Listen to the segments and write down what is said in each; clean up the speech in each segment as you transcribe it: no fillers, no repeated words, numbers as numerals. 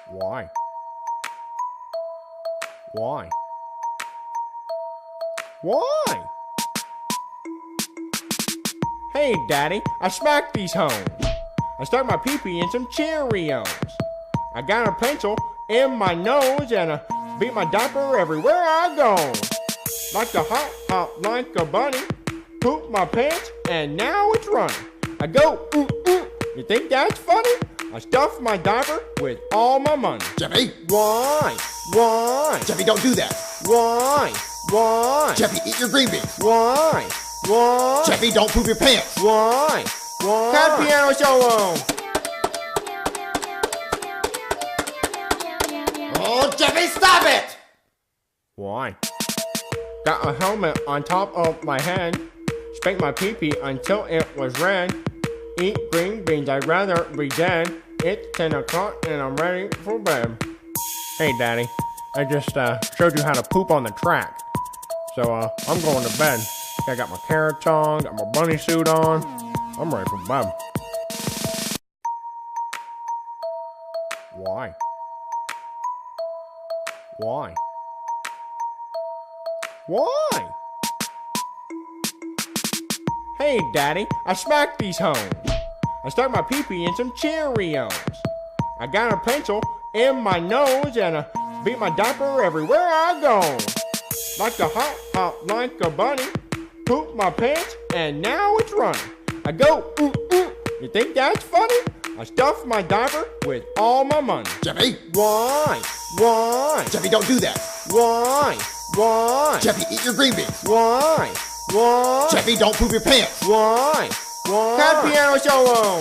Why? Why? Why? Hey, Daddy, I smacked these hoes. I stuck my pee-pee in some Cheerios. I got a pencil in my nose and I beat my diaper everywhere I go. Like a hop like a bunny. Poop my pants and now it's running. I go, ooh, ooh. You think that's funny? I stuff my diaper with all my money. Jeffy! Why? Why? Jeffy, don't do that! Why? Why? Jeffy, eat your green beans! Why? Why? Jeffy, don't poop your pants! Why? Why? Cut piano solo! Oh, Jeffy, stop it! Why? Got a helmet on top of my head. Spanked my pee-pee until it was red. Eat green beans, I'd rather be dead. It's 10 o'clock and I'm ready for bed. Hey, Daddy, I just showed you how to poop on the track. So I'm going to bed. I got my carrots on, got my bunny suit on. I'm ready for bed. Why? Why? Why? Hey, Daddy, I smacked these homes. I stuck my pee-pee in some Cheerios. I got a pencil in my nose and I beat my diaper everywhere I go. Like a hop like a bunny. Poop my pants and now it's running. I go, ooh, ooh. You think that's funny? I stuff my diaper with all my money. Jeffy? Why? Why? Jeffy, don't do that. Why? Why? Jeffy, eat your green beans. Why? Why? Jeffy, don't poop your pants. Why? Why? Cut piano solo.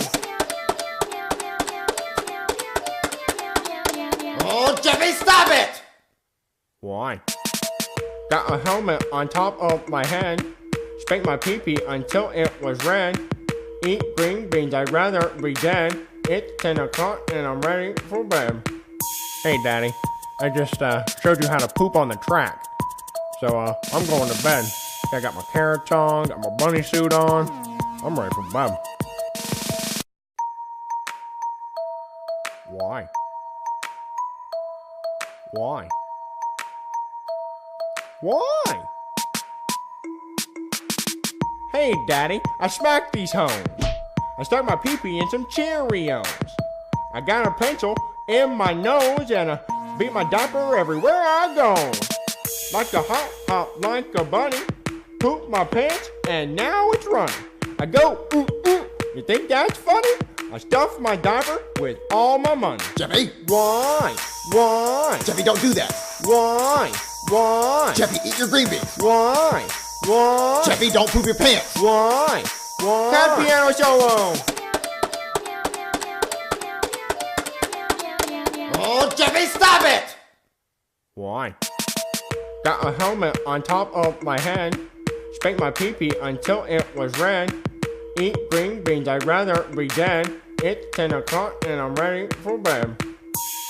Oh, Jeffy, stop it! Why? Got a helmet on top of my head. Spanked my pee-pee until it was red. Eat green beans, I'd rather be dead. It's 10 o'clock and I'm ready for bed. Hey, Daddy, I just showed you how to poop on the track. So I'm going to bed. I got my carrots on, got my bunny suit on. I'm ready for bed. Why? Why? Why? Hey, Daddy, I smacked these homes. I stuck my pee-pee in some Cheerios. I got a pencil in my nose and I beat my diaper everywhere I go. Like a hop like a bunny. Poop my pants and now it's running. I go, ooh, ooh. You think that's funny? I stuff my diaper with all my money. Jeffy? Why? Why? Jeffy, don't do that. Why? Why? Jeffy, eat your green beans. Why? Why? Jeffy, don't poop your pants. Why? Why? Cut piano solo. Oh, Jeffy, stop it! Why? Got a helmet on top of my head. Spanked my pee-pee until it was red. Eat green beans, I'd rather be dead. It's 10 o'clock and I'm ready for bed.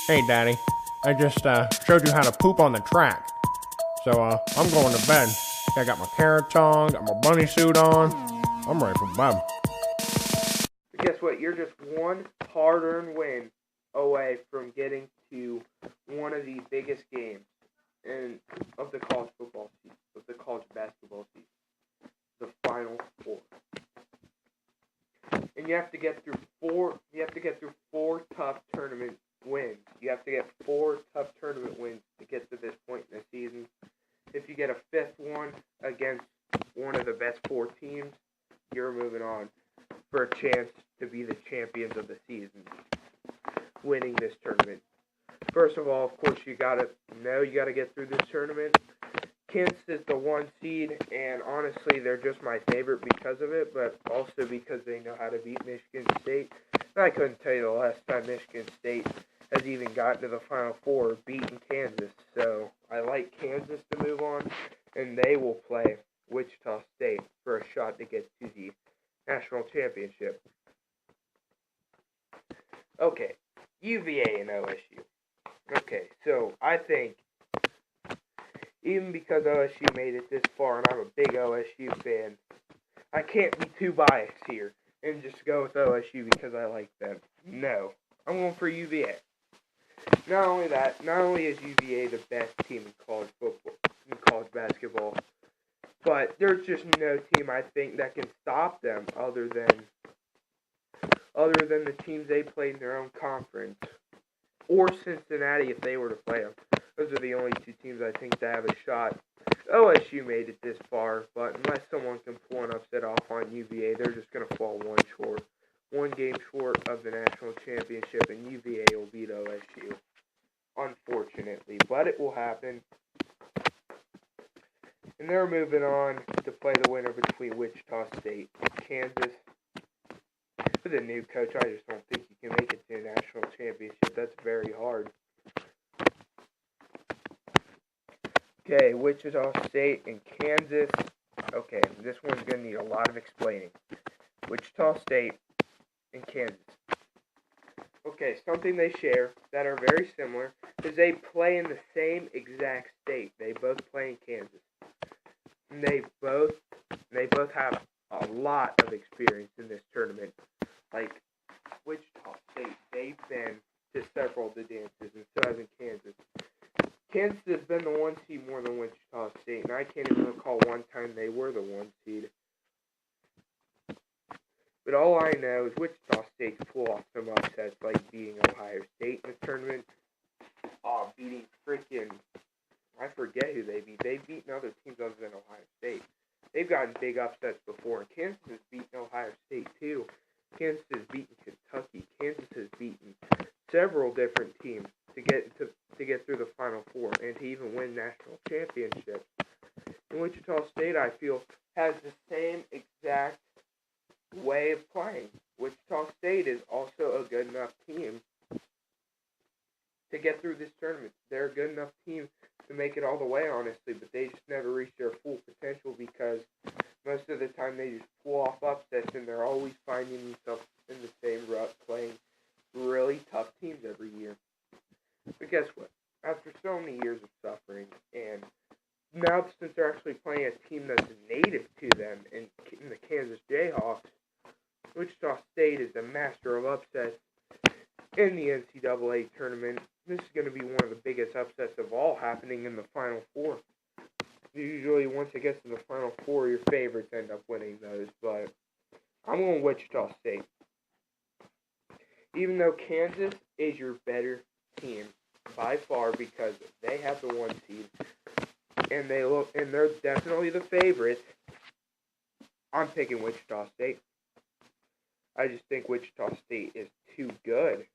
Hey, Daddy, I just showed you how to poop on the track. So I'm going to bed. I got my carrots on, got my bunny suit on. I'm ready for bed. Guess what? You're just one hard-earned win away from getting to one of the biggest games of the college football season, of the college basketball season, the Final Four. And you have to get through four. You have to get through 4 tough tournament wins. You have to get 4 tough tournament wins to get to this point in the season. If you get a 5th one against one of the best 4 teams, you're moving on for a chance to be the champions of the season, winning this tournament. First of all, of course, you gotta get through this tournament. Kansas is the 1 seed, and honestly, they're just my favorite because of it, but also because they know how to beat Michigan State. And I couldn't tell you the last time Michigan State has even gotten to the Final Four beating Kansas. So I like Kansas to move on, and they will play Wichita State for a shot to get to the national championship. Okay, UVA and OSU. Okay, so I think even because OSU made it this far, and I'm a big OSU fan, I can't be too biased here and just go with OSU because I like them. No, I'm going for UVA. Not only that, not only is UVA the best team in college football, in college basketball, but there's just no team I think that can stop them other than the teams they played in their own conference, or Cincinnati if they were to play them. Those are the only 2 teams I think that have a shot. OSU made it this far, but unless someone can pull an upset off on UVA, they're just going to fall one game short of the national championship, and UVA will beat OSU, unfortunately. But it will happen. And they're moving on to play the winner between Wichita State and Kansas. With a new coach, I just don't think you can make it to a national championship. That's very hard. Okay, Wichita State and Kansas. Okay, this one's going to need a lot of explaining. Wichita State and Kansas. Okay, something they share that are very similar is they play in the same exact state. They both play in Kansas. And they both have a lot of experience in this tournament. Like Wichita State, they've been to several of the dances, and so has in Kansas. Kansas has been the 1 seed more than Wichita State, and I can't even recall one time they were the 1 seed. But all I know is Wichita State pull off some upsets like beating Ohio State in the tournament. Beating freaking, I forget who they beat. They've beaten other teams other than Ohio State. They've gotten big upsets before. And Kansas has beaten Ohio State too. Kansas has beaten Kentucky. Kansas has beaten several different teams to get through the Final Four and to even win national championships. And Wichita State, I feel, has the same exact way of playing. Wichita State is also a good enough team to get through this tournament. They're a good enough team to make it all the way, honestly, but they just never reach their full potential because most of the time they just pull off upsets and they're always finding themselves in the same rut, playing really tough teams every year. But guess what? After so many years of suffering, and now since they're actually playing a team that's native to them in the Kansas Jayhawks, Wichita State is the master of upsets in the NCAA tournament. This is going to be one of the biggest upsets of all happening in the Final Four. Usually, once it gets to the Final Four, your favorites end up winning those, but I'm going Wichita State. Even though Kansas is your better team by far because they have the 1 seed and they're definitely the favorites, I'm picking Wichita State. I just think Wichita State is too good.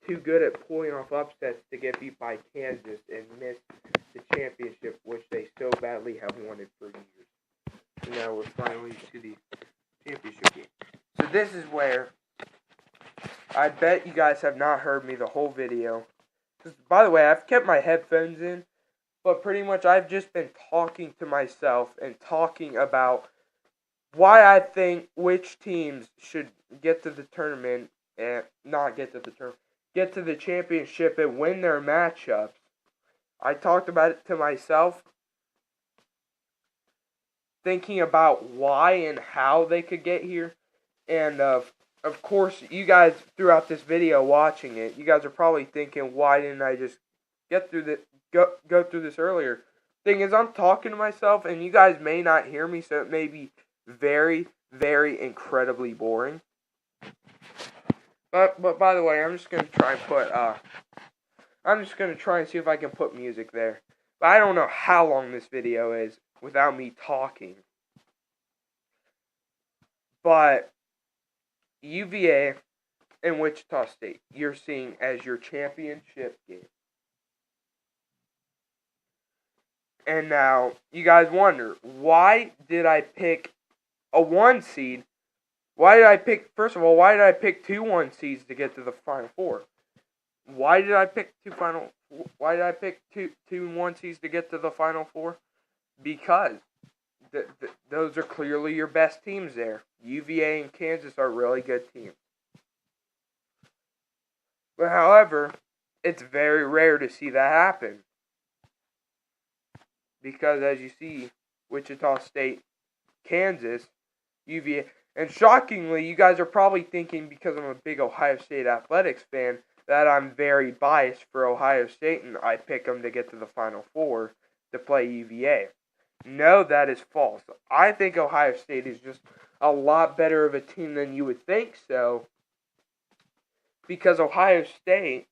Too good at pulling off upsets to get beat by Kansas and miss the championship, which they so badly have wanted for years. And now we're finally to the championship game. So this is where I bet you guys have not heard me the whole video. By the way, I've kept my headphones in, but pretty much I've just been talking to myself and talking about why I think which teams should get to the tournament and not get to the tournament. Get to the championship and win their matchups. I talked about it to myself, thinking about why and how they could get here. And of course, you guys throughout this video watching it, you guys are probably thinking, why didn't I just get through this, go through this earlier? Thing is, I'm talking to myself, and you guys may not hear me, so it may be very, very incredibly boring. But by the way, I'm just gonna try and see if I can put music there. But I don't know how long this video is without me talking. But UVA and Wichita State, you're seeing as your championship game. And now, you guys wonder, why did I pick a 1 seed? First of all, why did I pick 2 1 seeds to get to the Final Four? Why did I pick two 1 seeds to get to the Final Four? Because those are clearly your best teams there. UVA and Kansas are really good teams. But however, it's very rare to see that happen. Because as you see, Wichita State, Kansas, UVA, and shockingly, you guys are probably thinking, because I'm a big Ohio State athletics fan, that I'm very biased for Ohio State and I pick them to get to the Final Four to play UVA. No, that is false. I think Ohio State is just a lot better of a team than you would think so. Because Ohio State,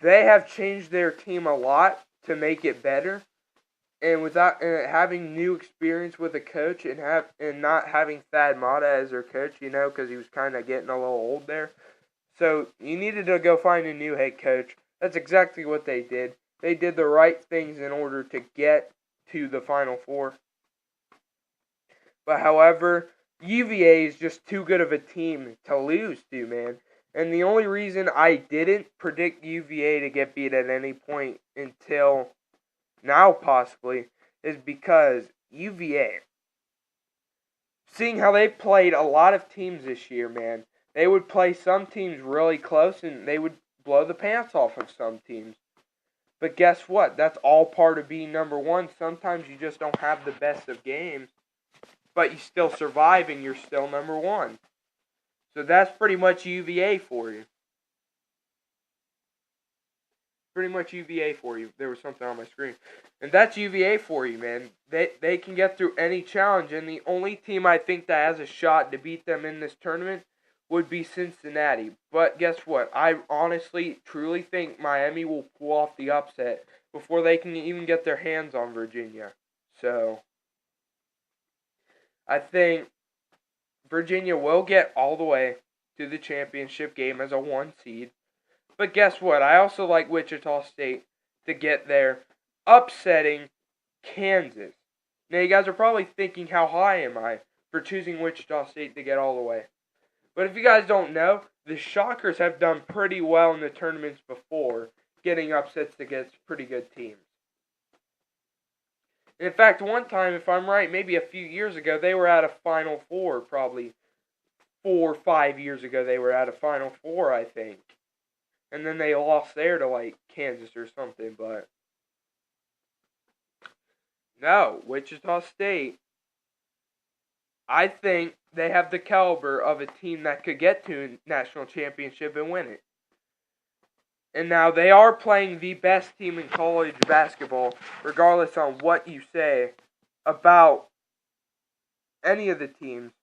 they have changed their team a lot to make it better. And without having new experience with a coach and not having Thad Matta as their coach, because he was kind of getting a little old there. So you needed to go find a new head coach. That's exactly what they did. They did the right things in order to get to the Final Four. But however, UVA is just too good of a team to lose to, man. And the only reason I didn't predict UVA to get beat at any point until now possibly is because UVA, seeing how they played a lot of teams this year, man, they would play some teams really close and they would blow the pants off of some teams. But guess what? That's all part of being number one. Sometimes you just don't have the best of games, but you still survive and you're still number one. So that's pretty much UVA for you. pretty much UVA for you. There was something on my screen. And that's UVA for you, man. They can get through any challenge, and the only team I think that has a shot to beat them in this tournament would be Cincinnati. But guess what? I honestly, truly think Miami will pull off the upset before they can even get their hands on Virginia. So, I think Virginia will get all the way to the championship game as a 1 seed. But guess what? I also like Wichita State to get there, upsetting Kansas. Now, you guys are probably thinking, how high am I for choosing Wichita State to get all the way? But if you guys don't know, the Shockers have done pretty well in the tournaments before, getting upsets against pretty good teams. In fact, one time, if I'm right, maybe a few years ago, they were at a Final Four, probably 4 or 5 years ago, they were at a Final Four, I think. And then they lost there to, like, Kansas or something, but no, Wichita State, I think they have the caliber of a team that could get to a national championship and win it. And now they are playing the best team in college basketball, regardless on what you say about any of the teams.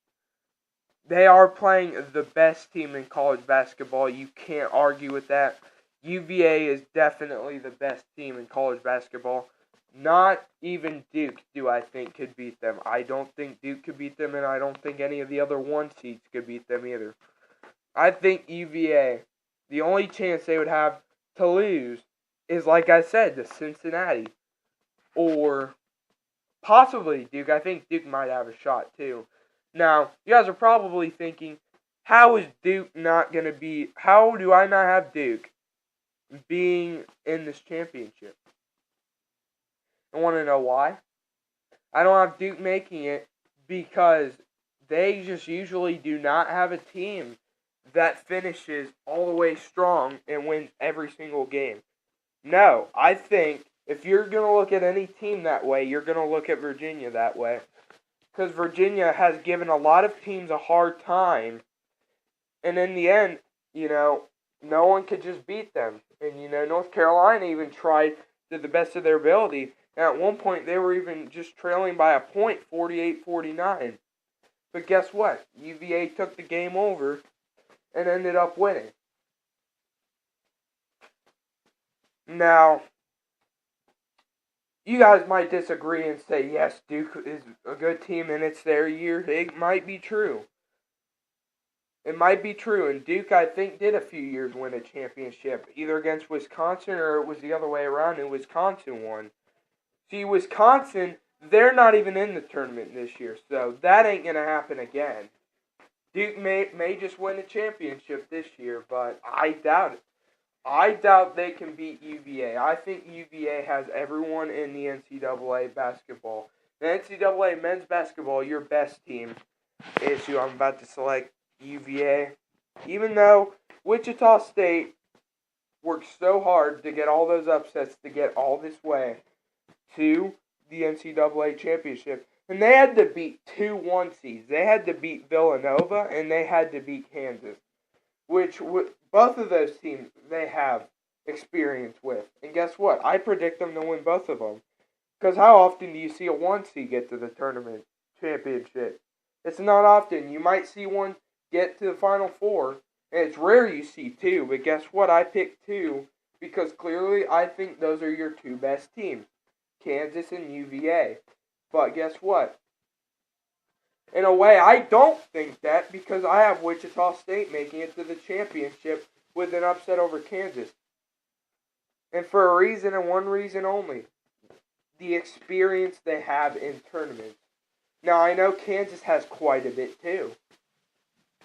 They are playing the best team in college basketball. You can't argue with that. UVA is definitely the best team in college basketball. Not even Duke, do I think, could beat them. I don't think Duke could beat them, and I don't think any of the other 1 seeds could beat them either. I think UVA, the only chance they would have to lose is, like I said, to Cincinnati. Or possibly Duke. I think Duke might have a shot, too. Now, you guys are probably thinking, how is Duke not going to be... How do I not have Duke being in this championship? I want to know why. I don't have Duke making it because they just usually do not have a team that finishes all the way strong and wins every single game. No, I think if you're going to look at any team that way, you're going to look at Virginia that way. Because Virginia has given a lot of teams a hard time. And in the end, no one could just beat them. And, North Carolina even tried to the best of their ability. And at one point, they were even just trailing by a point, 48-49. But guess what? UVA took the game over and ended up winning. Now, you guys might disagree and say, yes, Duke is a good team and it's their year. It might be true. It might be true. And Duke, I think, did a few years win a championship, either against Wisconsin or it was the other way around and Wisconsin won. See, Wisconsin, they're not even in the tournament this year, so that ain't going to happen again. Duke may just win a championship this year, but I doubt it. I doubt they can beat UVA. I think UVA has everyone in the NCAA basketball. The NCAA men's basketball, your best team is who I'm about to select, UVA. Even though Wichita State worked so hard to get all those upsets to get all this way to the NCAA championship. And they had to beat 2 1 seeds. They had to beat Villanova and they had to beat Kansas. Which, both of those teams, they have experience with. And guess what? I predict them to win both of them. Because how often do you see a 1 seed get to the tournament championship? It's not often. You might see one get to the Final Four. And it's rare you see 2. But guess what? I picked 2. Because clearly I think those are your 2 best teams. Kansas and UVA. But guess what? In a way, I don't think that because I have Wichita State making it to the championship with an upset over Kansas. And for a reason and one reason only. The experience they have in tournaments. Now, I know Kansas has quite a bit too.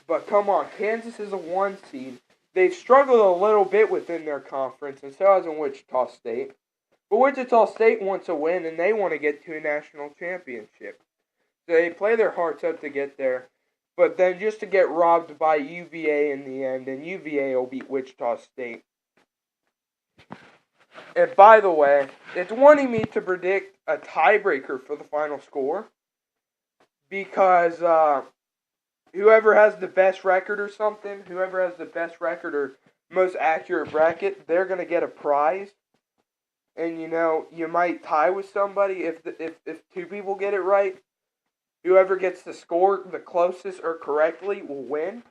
But come on, Kansas is a 1 seed. They've struggled a little bit within their conference, and so has Wichita State. But Wichita State wants a win, and they want to get to a national championship. So they play their hearts out to get there, but then just to get robbed by UVA in the end, and UVA will beat Wichita State. And by the way, it's wanting me to predict a tiebreaker for the final score, because whoever has the best record or something, whoever has the best record or most accurate bracket, they're going to get a prize. And, you might tie with somebody if two people get it right. Whoever gets the score the closest or correctly will win.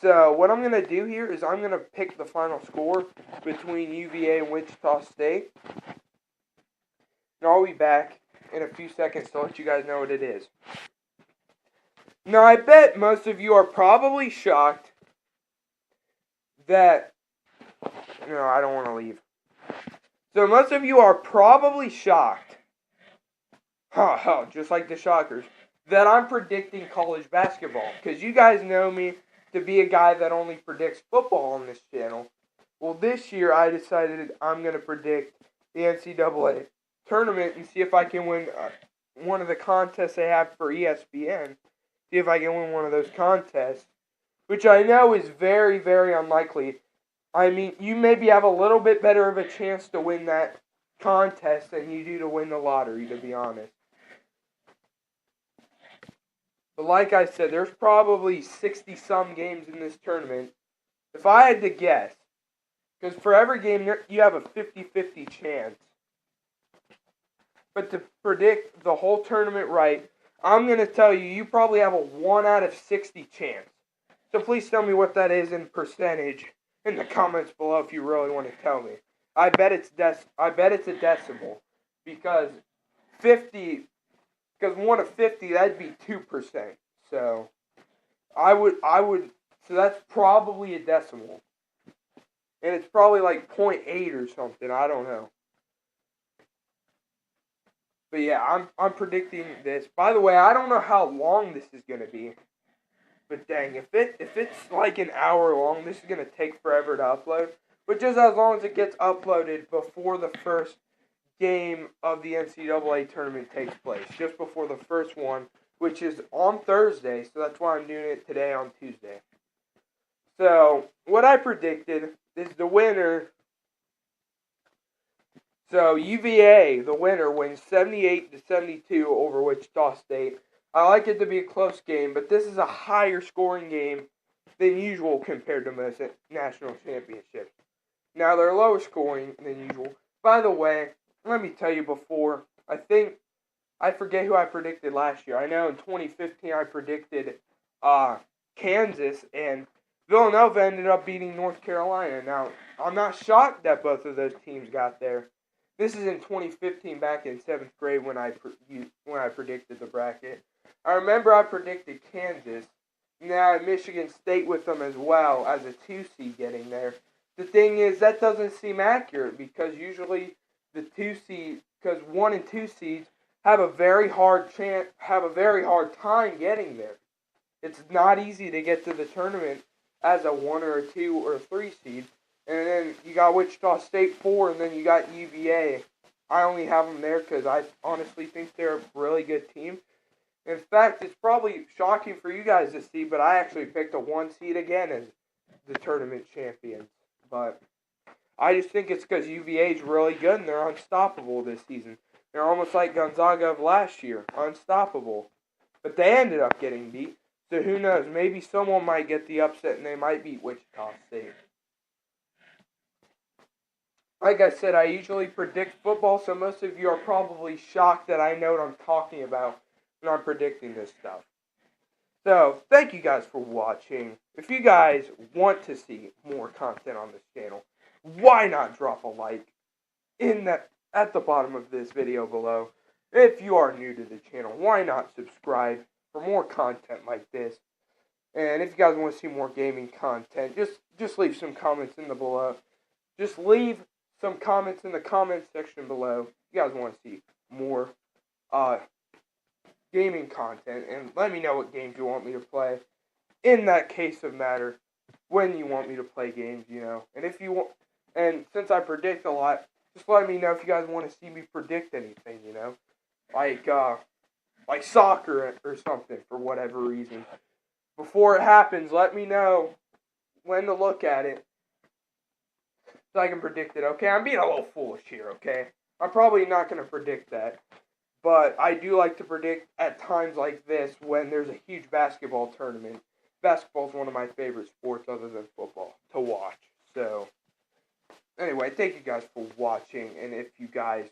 So what I'm going to do here is I'm going to pick the final score between UVA and Wichita State. And I'll be back in a few seconds to let you guys know what it is. Now, I bet most of you are probably shocked that... No, I don't want to leave. So most of you are probably shocked, just like the Shockers, that I'm predicting college basketball. Because you guys know me to be a guy that only predicts football on this channel. Well, this year I decided I'm going to predict the NCAA tournament and see if I can win one of the contests they have for ESPN. See if I can win one of those contests, which I know is very, very unlikely. I mean, you maybe have a little bit better of a chance to win that contest than you do to win the lottery, to be honest. But like I said, there's probably 60-some games in this tournament. If I had to guess, because for every game you have a 50-50 chance. But to predict the whole tournament right, I'm going to tell you, you probably have a 1 out of 60 chance. So please tell me what that is in percentage in the comments below if you really want to tell me. I bet it's a decimal, because 1 of 50, that'd be 2%. So so that's probably a decimal. And it's probably like 0.8 or something, I don't know. But yeah, I'm predicting this. By the way, I don't know how long this is going to be. But dang, if it's like an hour long, this is going to take forever to upload. But just as long as it gets uploaded before the first game of the NCAA tournament takes place. Just before the first one, which is on Thursday. So that's why I'm doing it today on Tuesday. So, what I predicted is the winner. So, UVA, the winner, wins 78-72 over Wichita State. I like it to be a close game, but this is a higher scoring game than usual compared to most national championships. Now, they're lower scoring than usual. By the way, let me tell you before, I forget who I predicted last year. I know in 2015 I predicted Kansas, and Villanova ended up beating North Carolina. Now, I'm not shocked that both of those teams got there. This is in 2015, back in 7th grade when I predicted the bracket. I remember I predicted Kansas. Now, I had Michigan State with them as well as a 2 seed getting there. The thing is, that doesn't seem accurate because usually the 2 seed, because 1 and 2 seeds have a very hard time getting there. It's not easy to get to the tournament as a 1 or a 2 or a 3 seed. And then you got Wichita State 4, and then you got UVA. I only have them there because I honestly think they're a really good team. In fact, it's probably shocking for you guys to see, but I actually picked a 1 seed again as the tournament champions. But I just think it's because UVA is really good and they're unstoppable this season. They're almost like Gonzaga of last year, unstoppable. But they ended up getting beat, so who knows? Maybe someone might get the upset and they might beat Wichita State. Like I said, I usually predict football, so most of you are probably shocked that I know what I'm talking about when I'm predicting this stuff. So, thank you guys for watching. If you guys want to see more content on this channel, why not drop a like at the bottom of this video below. If you are new to the channel, why not subscribe for more content like this? And if you guys want to see more gaming content, just leave some comments in the below. Just leave some comments in the comment section below. If you guys want to see more gaming content, and let me know what games you want me to play. In that case of matter, when you want me to play games, And if you want, and since I predict a lot, just let me know if you guys want to see me predict anything, like soccer or something for whatever reason. Before it happens, let me know when to look at it so I can predict it, okay? I'm being a little foolish here, okay? I'm probably not going to predict that. But I do like to predict at times like this when there's a huge basketball tournament. Basketball is one of my favorite sports other than football to watch. So, Anyway, thank you guys for watching, and if you guys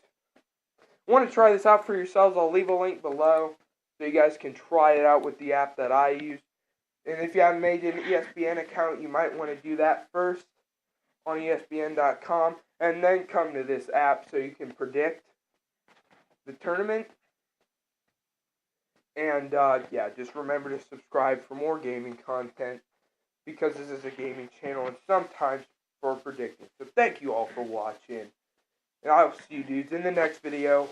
want to try this out for yourselves, I'll leave a link below so you guys can try it out with the app that I use. And if you haven't made an ESPN account, you might want to do that first on ESPN.com, and then come to this app so you can predict the tournament. And, yeah, just remember to subscribe for more gaming content, because this is a gaming channel, and sometimes for predicting. So thank you all for watching, and I will see you dudes in the next video.